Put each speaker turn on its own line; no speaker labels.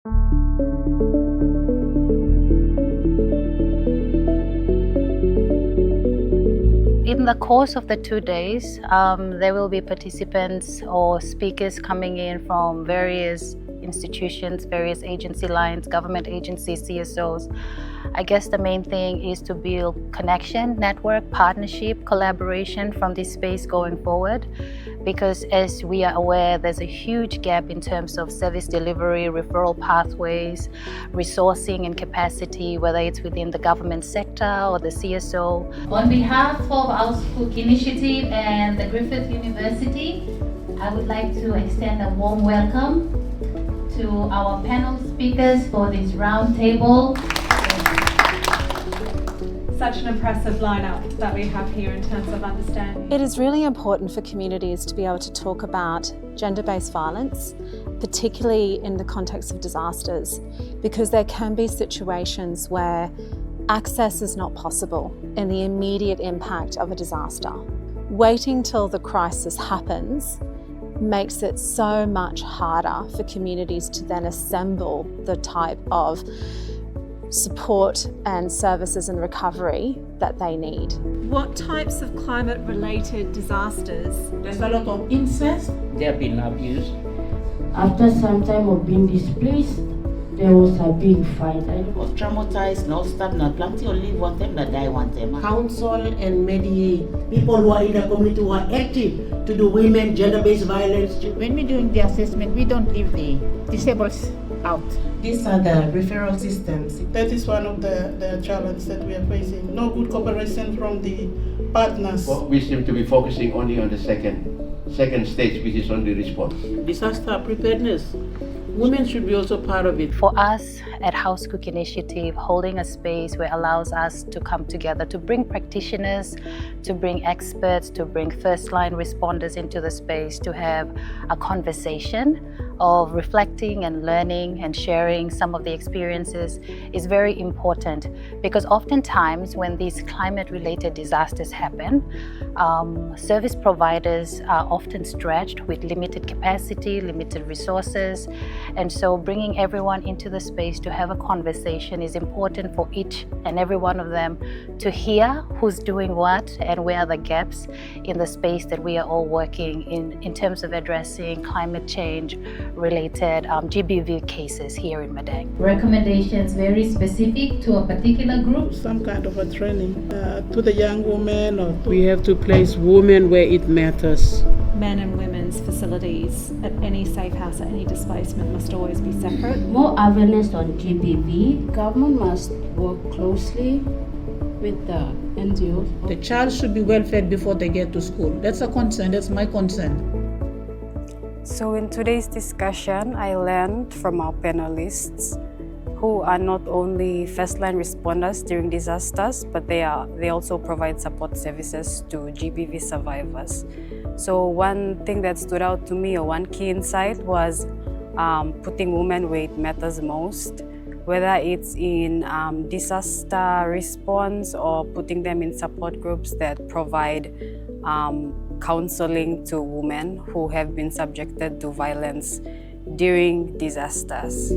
In the course of the 2 days, there will be participants or speakers coming in from various institutions, various agency lines, government agencies, CSOs. I guess the main thing is to build connection, network, partnership, collaboration from this space going forward. Because as we are aware, there's a huge gap in terms of service delivery, referral pathways, resourcing and capacity, whether it's within the government sector or the CSO. On behalf of HausKuk Initiative and the Griffith University, I would like to extend a warm welcome to our panel speakers for this roundtable.
Such an impressive lineup that we have here in terms of understanding.
It is really important for communities to be able to talk about gender-based violence, particularly in the context of disasters, because there can be situations where access is not possible in the immediate impact of a disaster. Waiting till the crisis happens makes it so much harder for communities to then assemble the type of support and services and recovery that they need.
What types of climate-related disasters?
There's a lot of incest.
They have been abused.
After some time of being displaced, there was a big fight.
I was traumatized, not stabbed, not plenty, only one time that die one time.
Counsel and mediate people who are in the community who are active to do women gender-based violence.
When we're doing the assessment, we don't leave the disabled out.
These are the referral systems.
That is one of the challenges that we are facing. No good cooperation from the partners.
Well, we seem to be focusing only on the second stage, which is on the response.
Disaster preparedness. Women should be also part of it.
For us at HausKuk Initiative, holding a space where allows us to come together, to bring practitioners, to bring experts, to bring first-line responders into the space, to have a conversation of reflecting and learning and sharing some of the experiences is very important, because oftentimes when these climate-related disasters happen, service providers are often stretched with limited capacity, limited resources, and so bringing everyone into the space to have a conversation is important for each and every one of them to hear who's doing what and where are the gaps in the space that we are all working in terms of addressing climate change related GBV cases here in Madang. Recommendations very specific to a particular group.
Some kind of a training to the young women.
We have to place women where it matters.
Men and women's facilities at any safe house, at any displacement, must always be separate.
More awareness on GBV.
Government must work closely with the NGOs.
The child should be well fed before they get to school. That's a concern, that's my concern.
So in today's discussion, I learned from our panelists who are not only first-line responders during disasters, but they also provide support services to GBV survivors. So one thing that stood out to me, or one key insight, was putting women where it matters most, whether it's in disaster response or putting them in support groups that provide counseling to women who have been subjected to violence during disasters.